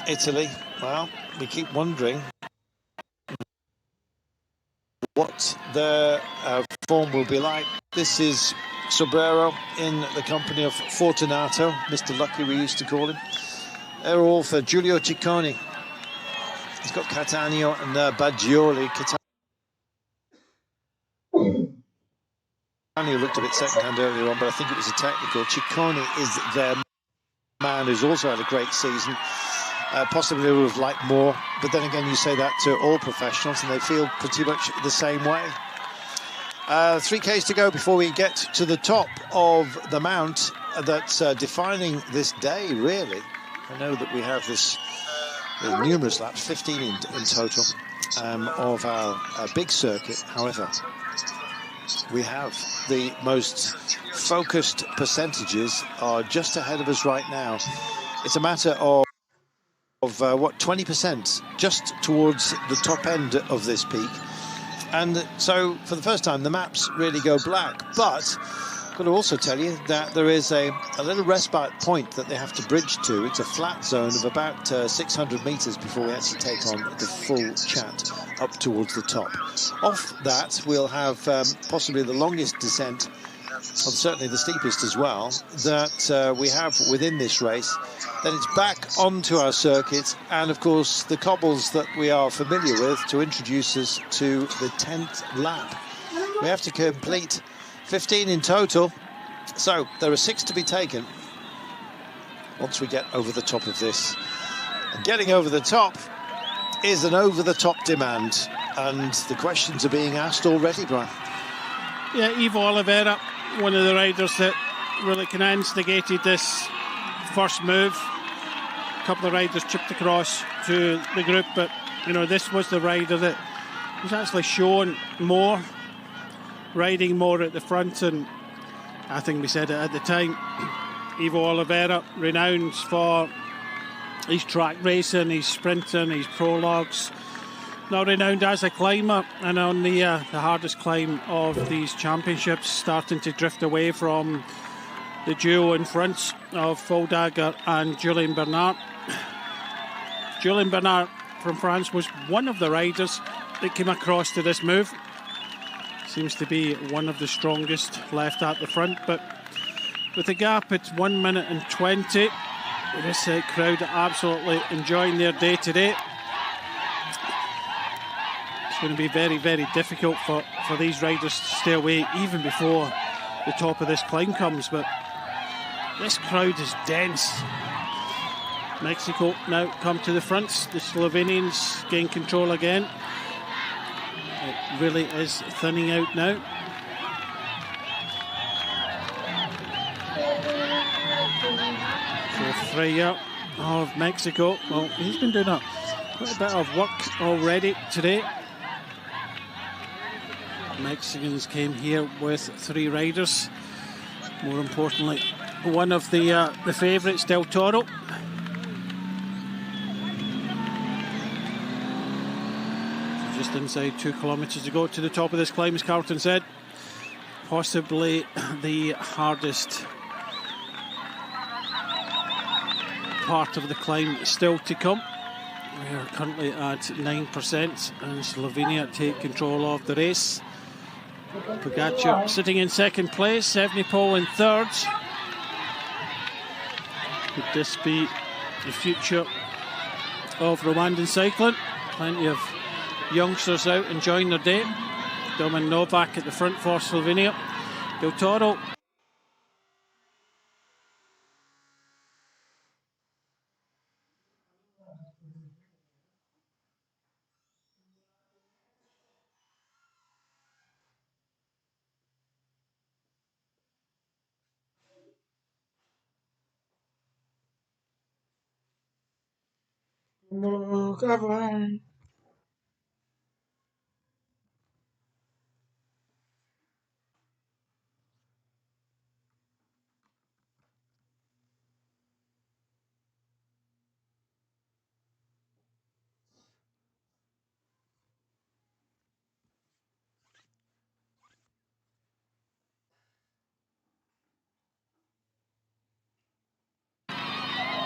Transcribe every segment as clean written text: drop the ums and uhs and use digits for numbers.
Italy. Well, we keep wondering what their form will be like. This is Sobrero in the company of Fortunato, Mr. Lucky we used to call him. They're all for Giulio Ciccone. He's got Cattaneo and Baggioli. Cattaneo looked a bit second-hand earlier on, but I think it was a technical. Ciccone is their man who's also had a great season. Possibly would have liked more, but then again, you say that to all professionals, and they feel pretty much the same way. 3Ks to go before we get to the top of the mount that's defining this day, really. I know that we have this numerous laps, 15 in total, of our big circuit. However, we have the most focused percentages are just ahead of us right now. It's a matter of what, 20%, just towards the top end of this peak. And so for the first time the maps really go black, but I've got to also tell you that there is a little respite point that they have to bridge to. It's a flat zone of about 600 meters before we actually take on the full chat up towards the top. Off that we'll have possibly the longest descent, and certainly the steepest as well, that we have within this race. Then it's back onto our circuit, and of course the cobbles that we are familiar with to introduce us to the 10th lap. We have to complete 15 in total, so there are 6 to be taken once we get over the top of this. And getting over the top is an over-the-top demand, and the questions are being asked already, Brian. Yeah, Ivo Oliveira, one of the riders that really kind of instigated this first move. A couple of riders chipped across to the group, but you know, this was the rider that was actually shown more, riding more at the front. And I think we said it at the time, Ivo Oliveira, renowned for his track racing, his sprinting, his prologues, now renowned as a climber, and on the hardest climb of these championships, starting to drift away from the duo in front of Foldagger and Julien Bernard. Julien Bernard from France was one of the riders that came across to this move. Seems to be one of the strongest left at the front, but with the gap it's 1 minute and 20. This crowd absolutely enjoying their day today. It's going to be very, very difficult for these riders to stay away even before the top of this climb comes, but this crowd is dense. Mexico now come to the front. The Slovenians gain control again. It really is thinning out now. So Freya of Mexico, well, he's been doing quite a bit of work already today. Mexicans came here with 3 riders. More importantly, one of the favourites, Del Toro. Just inside 2 kilometres to go to the top of this climb, as Carlton said. Possibly the hardest part of the climb still to come. We are currently at 9%, and Slovenia take control of the race. Pogačar sitting in second place, Evenepoel in third. Could this be the future of Rwandan cycling? Plenty of youngsters out enjoying their day. Domin Novak at the front for Slovenia. Del Toro.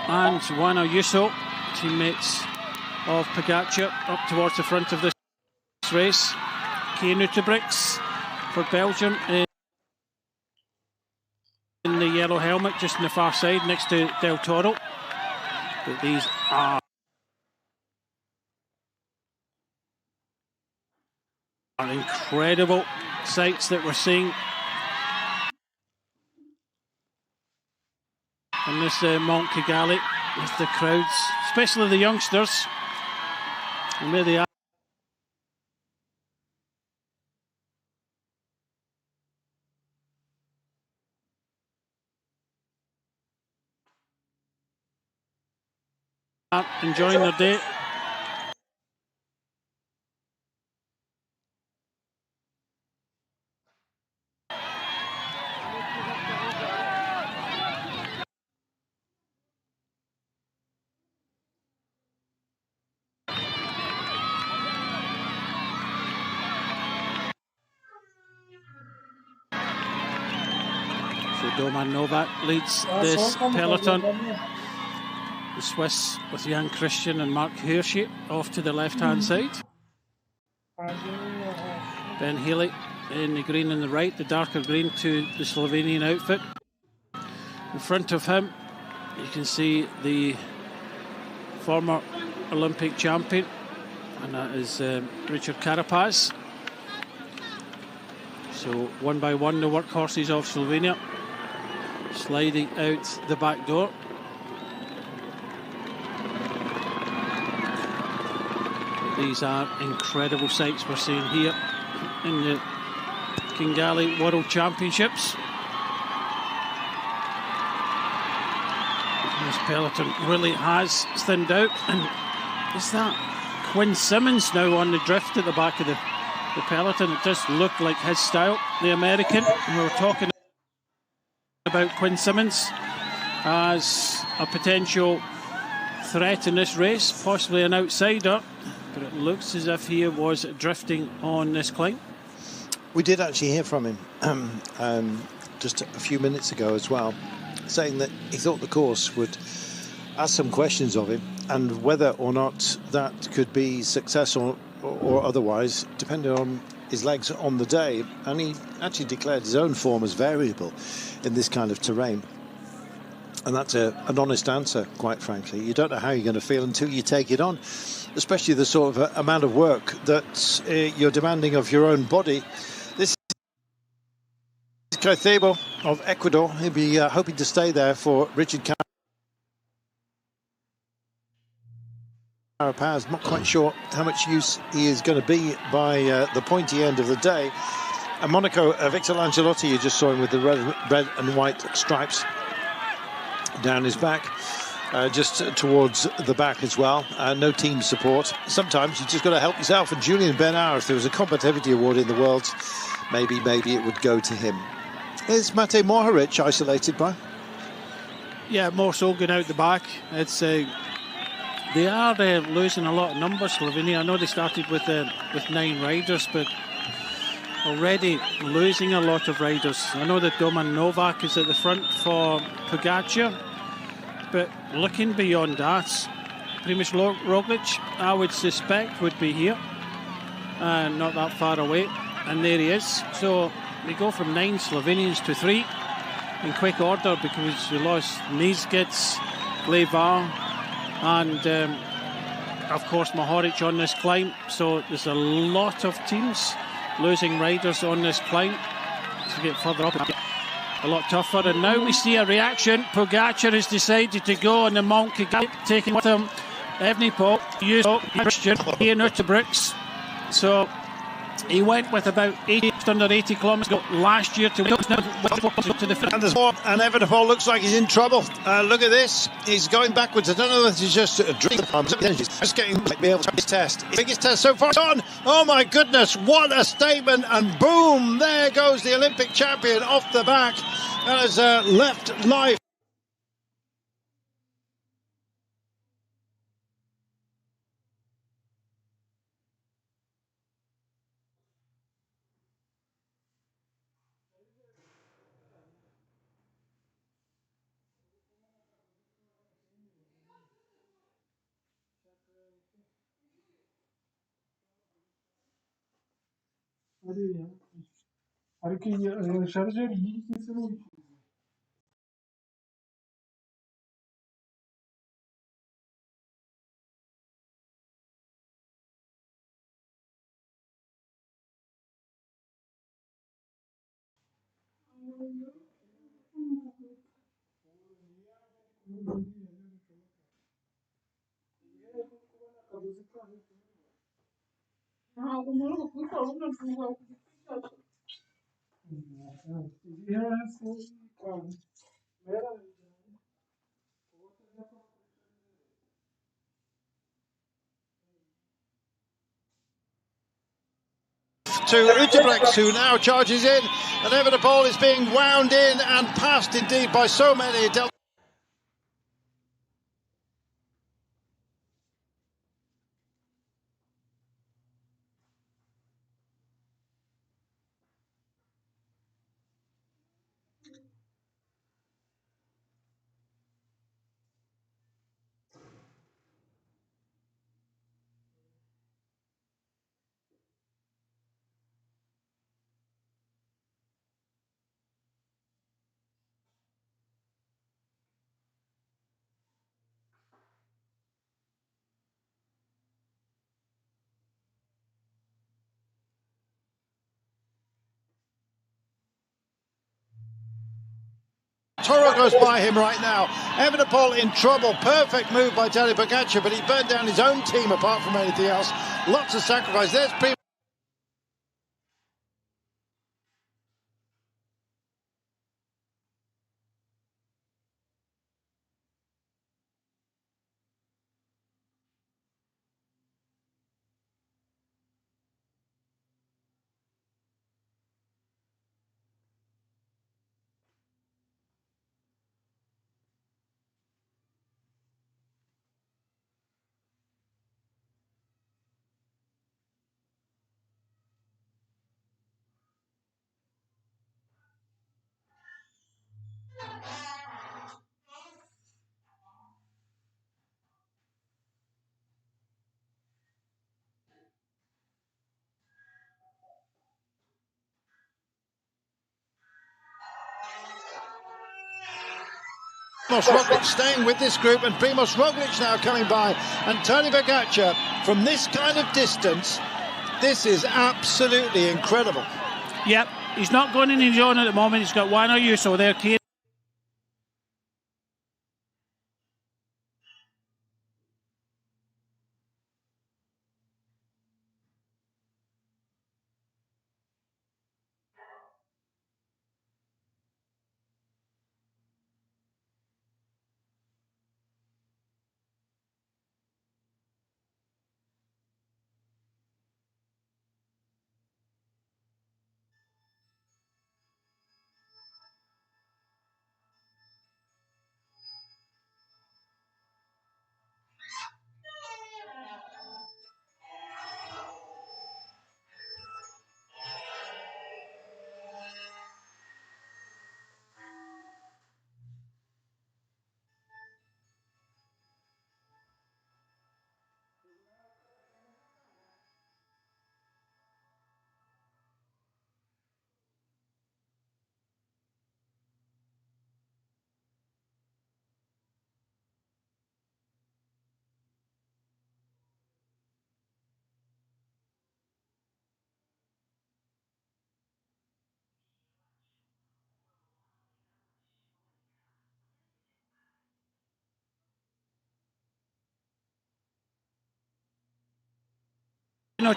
And Juan Ayuso teammates of Pogačar up towards the front of this race. Nutebrix for Belgium in the yellow helmet, just on the far side next to Del Toro. But these are incredible sights that we're seeing on this Mount Kigali with the crowds, especially the youngsters. And there they are. Enjoying their day. So Doman Novak leads this peloton. The Swiss with Jan Christian and Mark Hirschi off to the left-hand side. Ben Healy in the green on the right, the darker green to the Slovenian outfit. In front of him, you can see the former Olympic champion, and that is Richard Carapaz. So one by one, the workhorses of Slovenia sliding out the back door. These are incredible sights we're seeing here in the Kigali World Championships. This peloton really has thinned out. And is that Quinn Simmons now on the drift at the back of the peloton? It does look like his style, the American. And we were talking about Quinn Simmons as a potential threat in this race, possibly an outsider. But it looks as if he was drifting on this climb. We did actually hear from him just a few minutes ago as well, saying that he thought the course would ask some questions of him, and whether or not that could be successful or otherwise, depending on his legs on the day. And he actually declared his own form as variable in this kind of terrain. And that's an honest answer, quite frankly. You don't know how you're going to feel until you take it on, especially the sort of amount of work that you're demanding of your own body. This is Caicedo of Ecuador. He'll be hoping to stay there for Richard Carapaz. Not quite sure how much use he is going to be by the pointy end of the day. And Monaco, Victor Langelotti, you just saw him with the red and white stripes down his back, just towards the back as well. No team support. Sometimes you just got to help yourself. And Julian Bernard, if there was a combativity award in the world, maybe it would go to him. Is Matej Mohoric isolated, Brian? Yeah, more so going out the back. It's they are losing a lot of numbers, Slovenia. I know they started with 9 riders, but already losing a lot of riders. I know that Doman Novak is at the front for Pogačar, but looking beyond that, Primož Roglic, I would suspect, would be here, not that far away, and there he is. So we go from 9 Slovenians to 3 in quick order, because we lost Nisgets, Levar, and of course Mohoric on this climb. So there's a lot of teams losing riders on this climb. To get further up, a lot tougher. And now we see a reaction. Pogačar has decided to go on the Mount Kigali, taking with him Evenepoel, Christian, Ian Utebrix. So he went with about 80, just under 80 kilometres last year to the finish. And there's more, and Evenepoel looks like he's in trouble. Look at this. He's going backwards. I don't know if he's just a dream. Just getting to be able to his test. His biggest test so far on. Oh my goodness, what a statement. And boom, there goes the Olympic champion off the back. That has left life. To Utebrecht, who now charges in, and Evenepoel is being wound in and passed indeed by so many. Toro goes by him right now. Evenepoel in trouble. Perfect move by Tadej Pogačar, but he burned down his own team apart from anything else. Lots of sacrifice. There's Primož Roglic staying with this group, and Primož Roglic now coming by, and Tadej Pogačar from this kind of distance. This is absolutely incredible. Yep, he's not going in his own at the moment. He's got one or you, so they're carrying.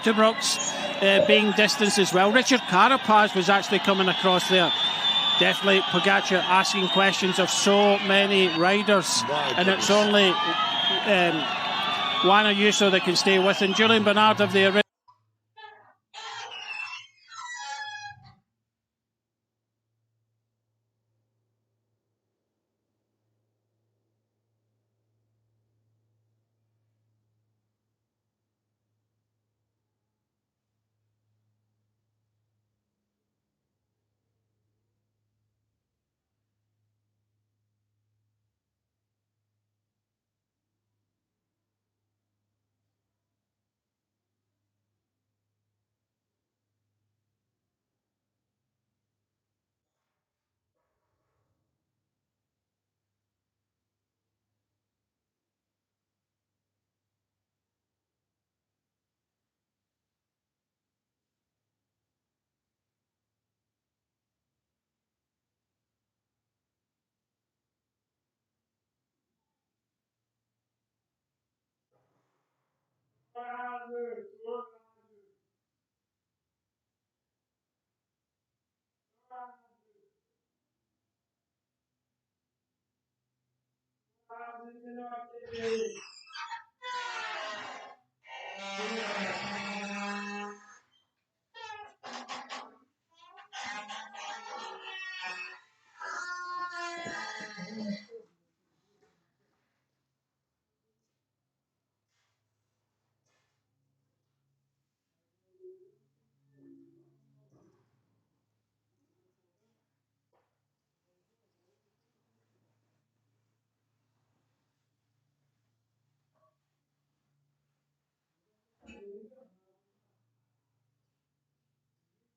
To Brooks being distanced as well. Richard Carapaz was actually coming across there. Definitely Pogačar asking questions of so many riders, and it's only Juan Ayuso that can stay with, and Julian Bernard of the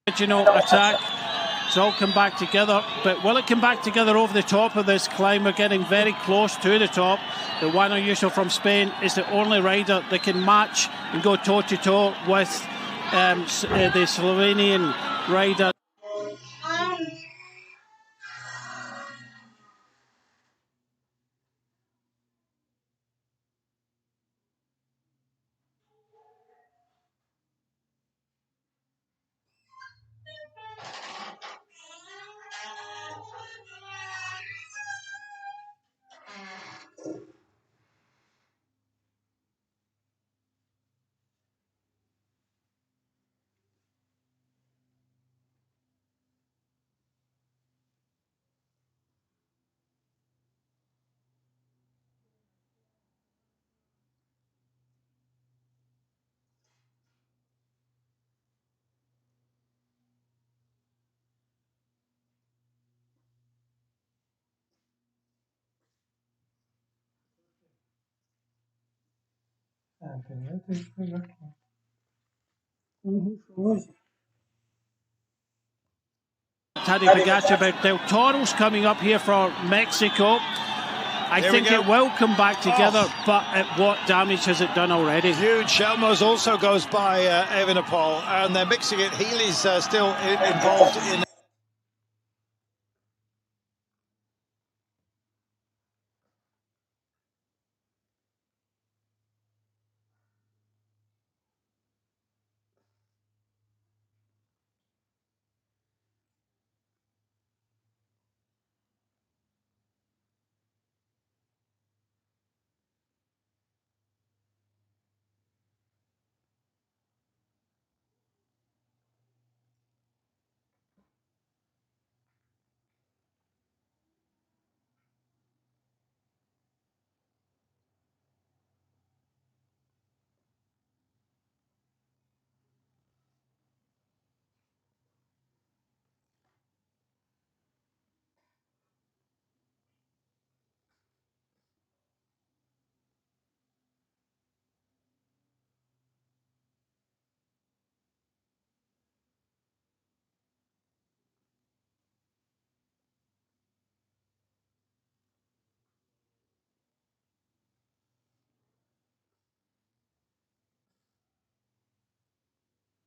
Original attack. It's all come back together, but will it come back together over the top of this climb? We're getting very close to the top. The Juan Ayuso from Spain is the only rider that can match and go toe-to-toe with the Slovenian rider. Tadej Pogačar, but Del Toro's coming up here for Mexico. I think it will come back together, but what damage has it done already? Huge. Shelmos also goes by Evenepoel, and they're mixing it. Healy's still involved in.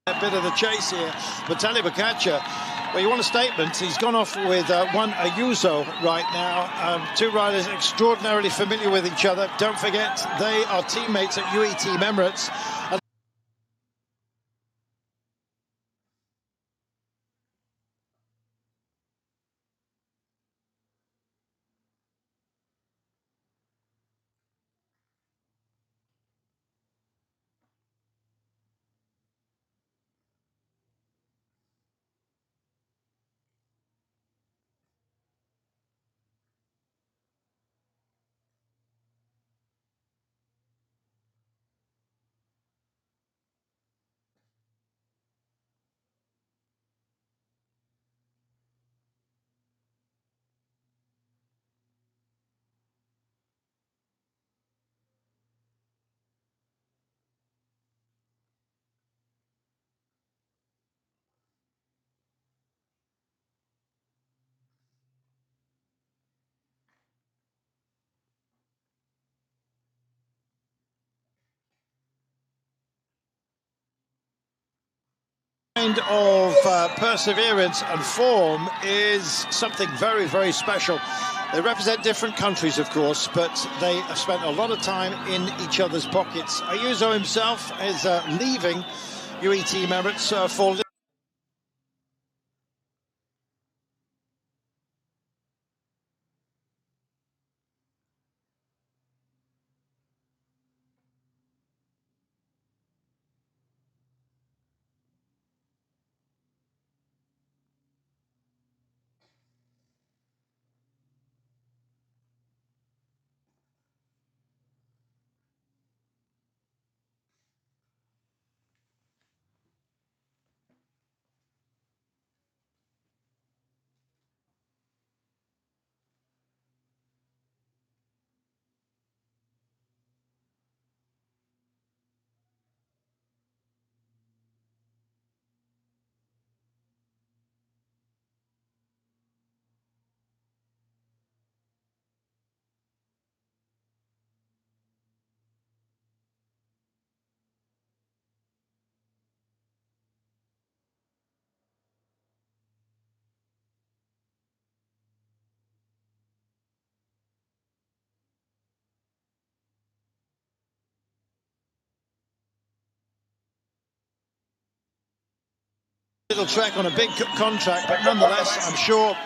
A bit of the chase here, but Tadej Pogačar, well, you want a statement. He's gone off with Juan Ayuso right now. Two riders extraordinarily familiar with each other. Don't forget, they are teammates at UAE Team Emirates. Kind of perseverance and form is something very, very special. They represent different countries, of course, but they have spent a lot of time in each other's pockets. Ayuso himself is leaving UAE Team Emirates for little trek on a big contract, but nonetheless, I'm sure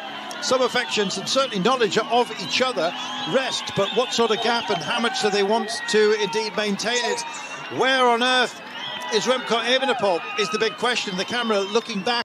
some affections and certainly knowledge of each other rest. But what sort of gap and how much do they want to indeed maintain it? Where on earth is Remco Evenepoel is the big question. The camera looking back.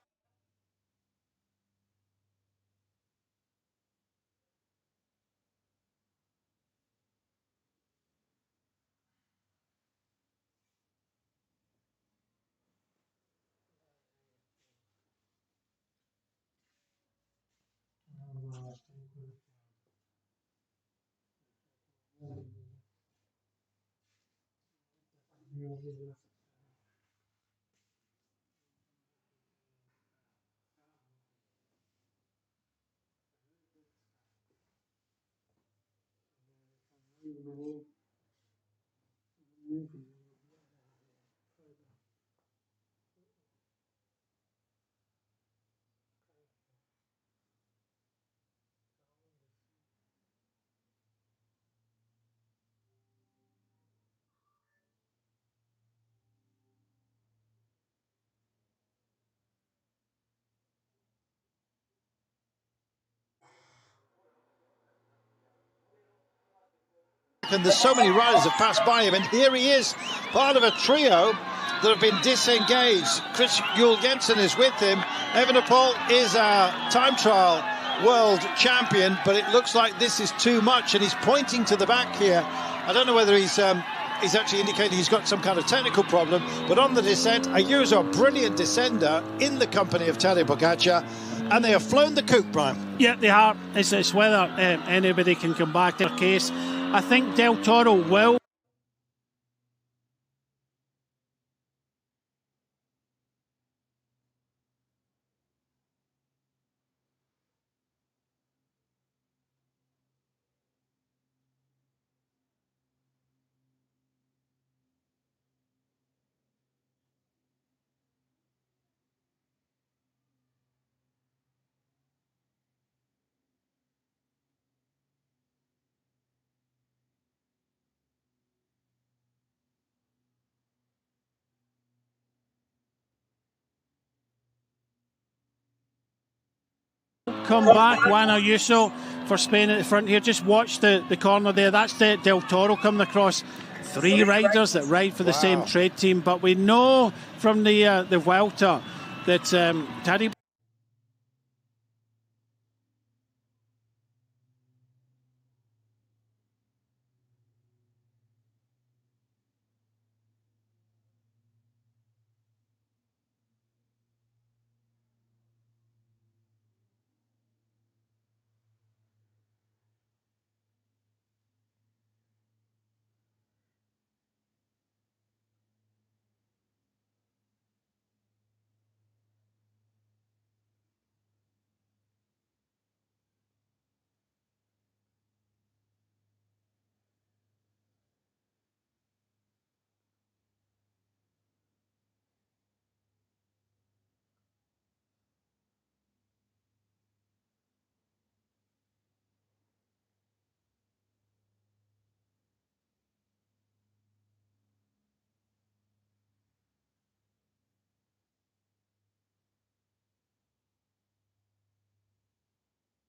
And there's so many riders have passed by him, and here he is, part of a trio that have been disengaged. Chris Juul-Jensen is with him. Evenepoel is our time trial world champion, but it looks like this is too much, and he's pointing to the back here. I don't know whether he's actually indicating he's got some kind of technical problem, but on the descent, Ayuso, a brilliant descender in the company of Tadej Pogačar, and they have flown the coop, Brian. Yeah, they are. It's whether anybody can come back to their case. I think Del Toro will. Come back, Juan Ayuso for Spain at the front here. Just watch the corner there. That's Del Toro coming across. Three riders that ride for the same trade team, but we know from the Vuelta that Tadej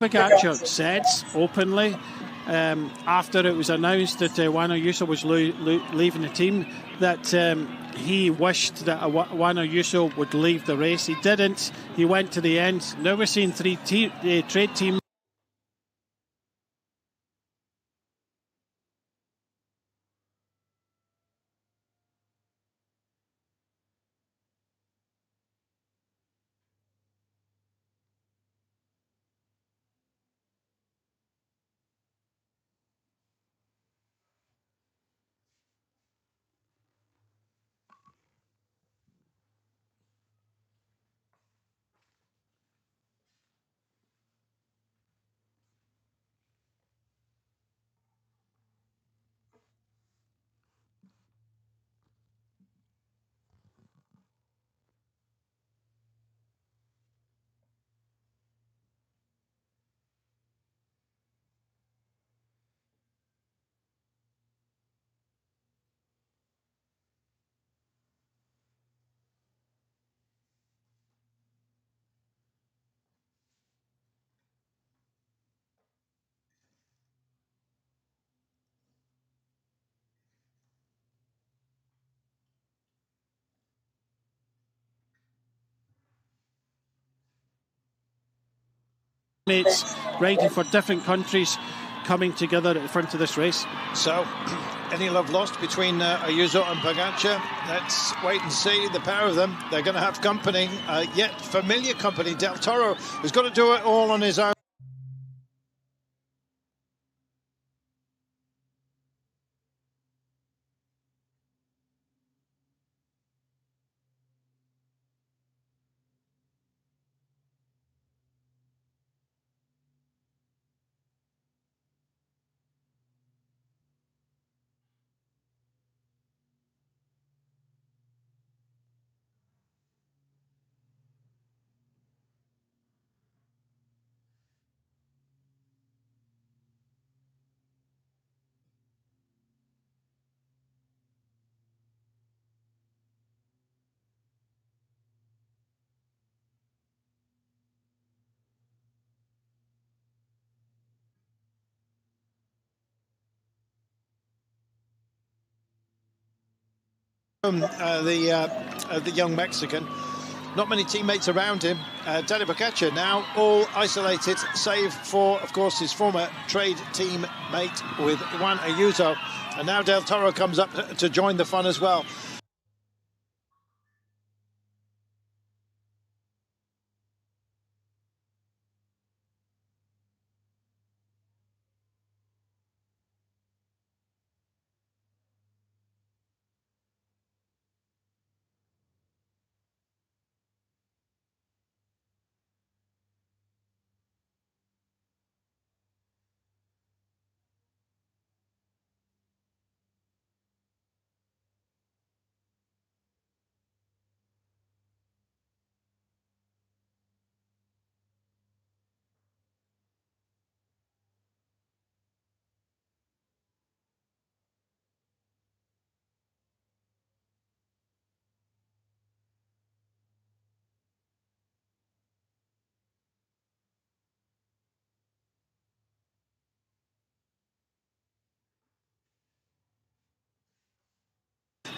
Pogačar said openly after it was announced that Juan Ayuso was leaving the team that he wished that Juan Ayuso would leave the race. He didn't. He went to the end. Now we're seeing three trade team mates riding for different countries coming together at the front of this race. So, any love lost between Ayuso and Pogačar? Let's wait and see. The pair of them, they're going to have company, yet familiar company. Del Toro has got to do it all on his own. The young Mexican. Not many teammates around him. Tadej Pogačar now all isolated, save for, of course, his former trade team mate with Juan Ayuso. And now Del Toro comes up to join the fun as well.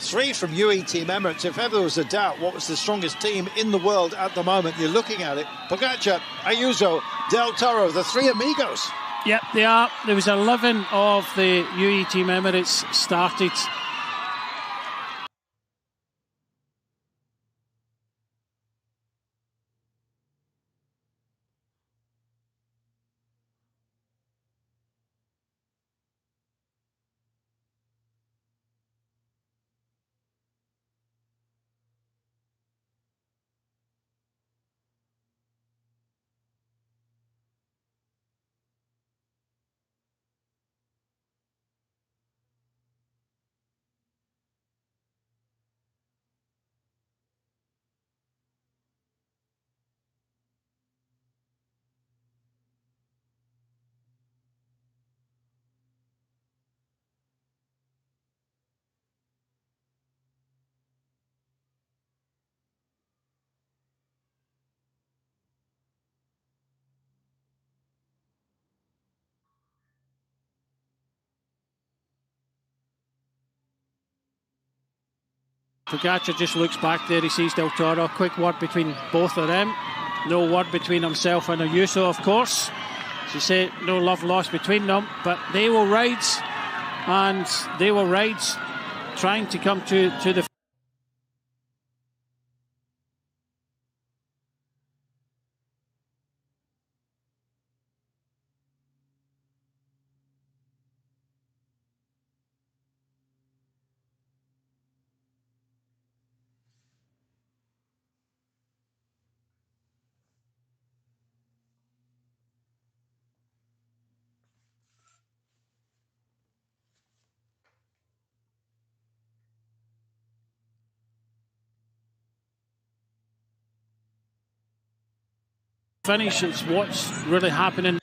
Three from UAE Team Emirates. If ever there was a doubt what was the strongest team in the world at the moment, you're looking at it. Pogačar, Ayuso, Del Toro, the three amigos. Yep, they are. There was 11 of the UAE Team Emirates started. Pogačar just looks back there, he sees Del Toro. Quick word between both of them. No word between himself and Ayuso, of course. As you say, no love lost between them, but they will ride, and they will ride trying to come to the finish. It's what's really happening.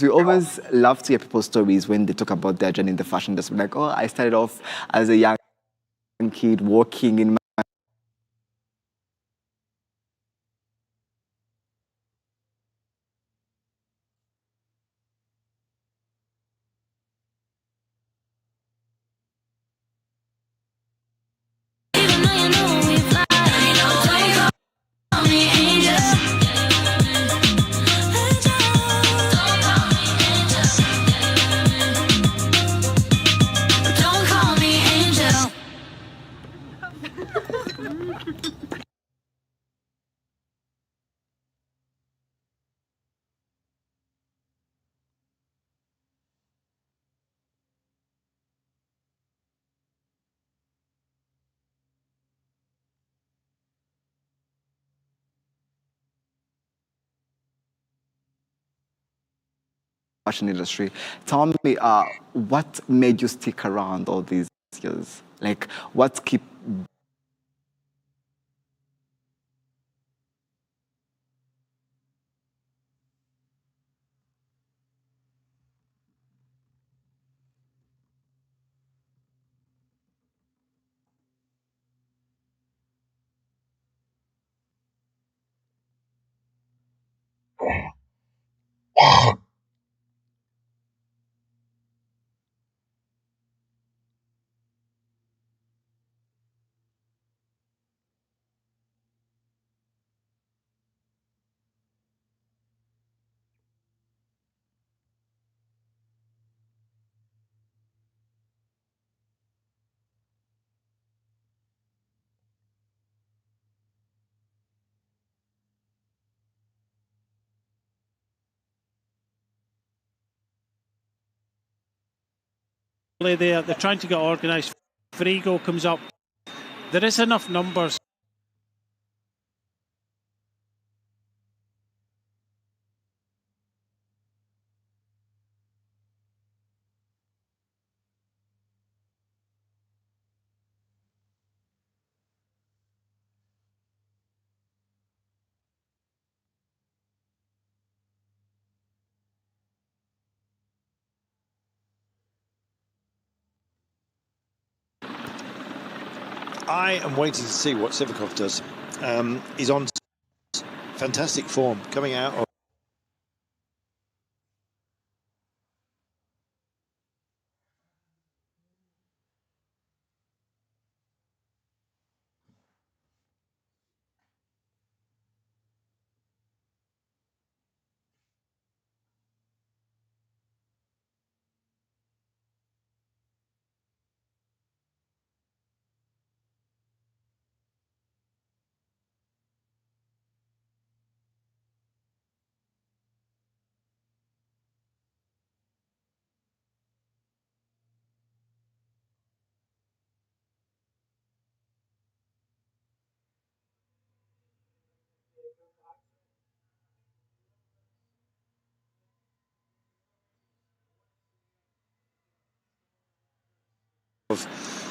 We always love to hear people's stories when they talk about their journey in the fashion industry. Like, oh, I started off as a young kid working in fashion industry. Tell me, what made you stick around all these years? Like, what keep They're trying to get organised. Frigo comes up. There is enough numbers. I am waiting to see what Sivakov does. He's on fantastic form coming out of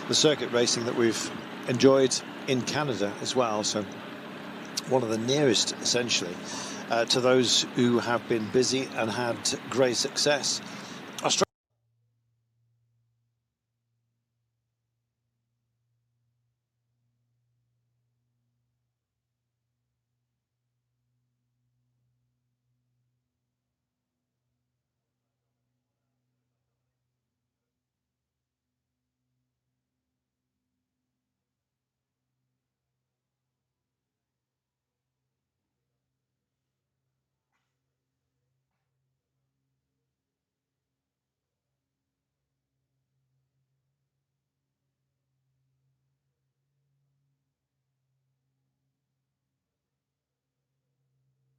the circuit racing that we've enjoyed in Canada as well. So one of the nearest, essentially, to those who have been busy and had great success.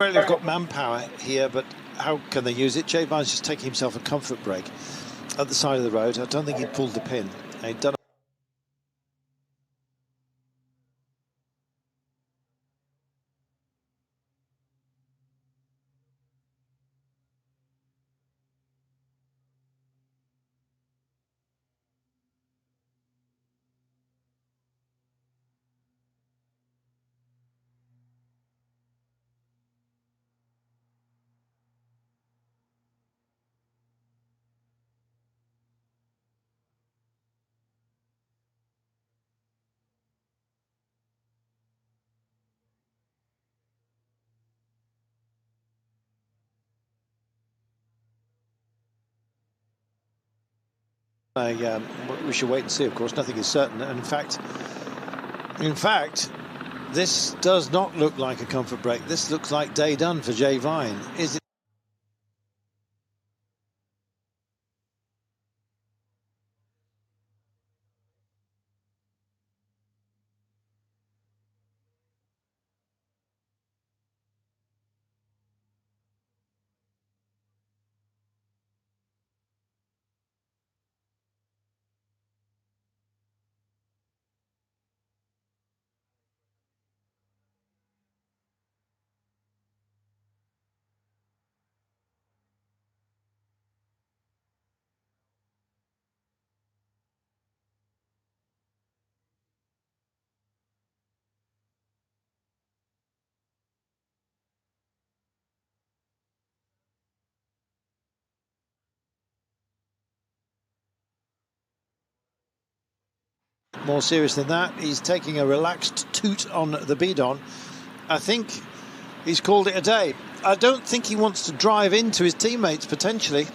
They've got manpower here, but how can they use it? Jay Vine's just taking himself a comfort break at the side of the road. I don't think he pulled the pin. He'd done we should wait and see. Of course, nothing is certain. And in fact, this does not look like a comfort break. This looks like day done for Jay Vine. Is it? More serious than that, he's taking a relaxed toot on the bidon. I think he's called it a day. I don't think he wants to drive into his teammates, potentially.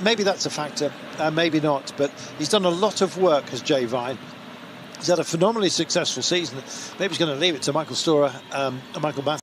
Maybe that's a factor, maybe not, but he's done a lot of work as Jay Vine. He's had a phenomenally successful season. Maybe he's going to leave it to Michael Storer, Michael Matthews.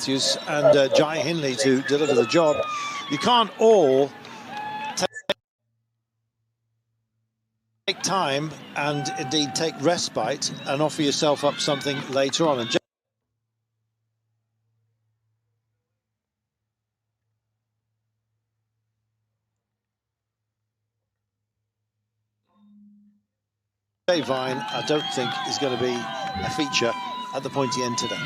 Matthews and Jai Hindley to deliver the job. You can't all take time and indeed take respite and offer yourself up something later on. And Jay Vine, I don't think is going to be a feature at the pointy end today.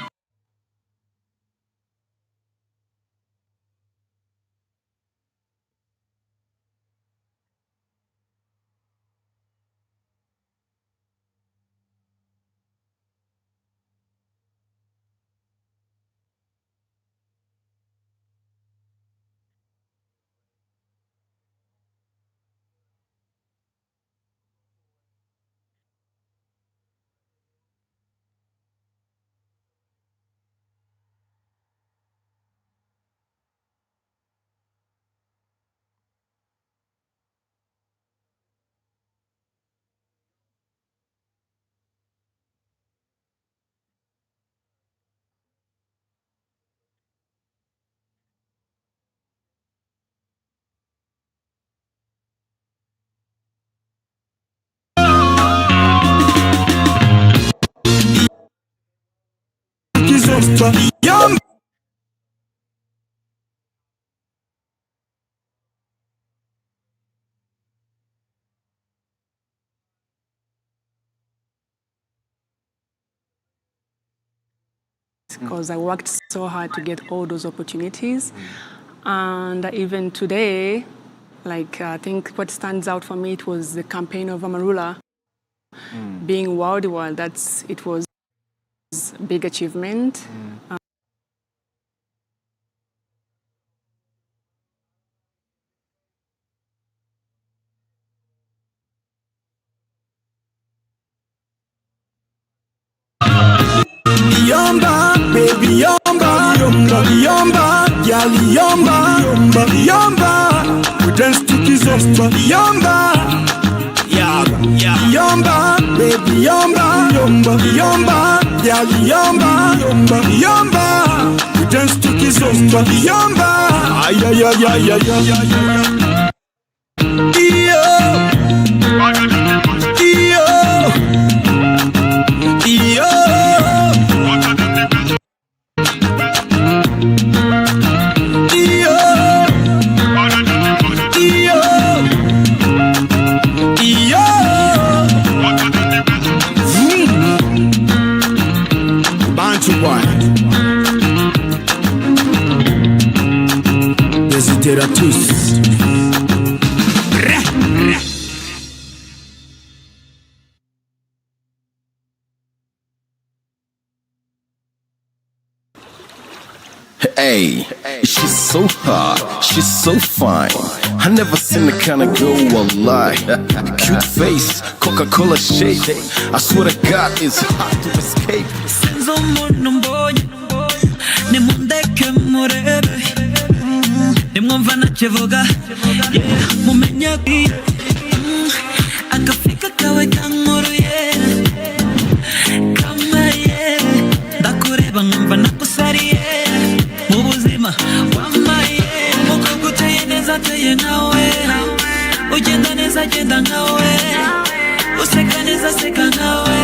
Because I worked so hard to get all those opportunities. And even today, like I think what stands out for me, it was the campaign of Amarula being world. It was a big achievement. Yomba, baby yomba, yomba, yomba, yali yomba, yomba, yomba. We dance to Kizomba, yomba, yomba, baby yomba, yomba, yomba, yali yomba, yomba, yomba. We dance to Kizomba, yomba, ay ay ay ay ay ay. Iyo, iyo, iyo. Desidera tous. Hey, she's so hot, she's so fine. I never seen the kind of girl alive. Cute face, Coca-Cola shake. I swear to God, it's hard to escape. Useka neza seka nawe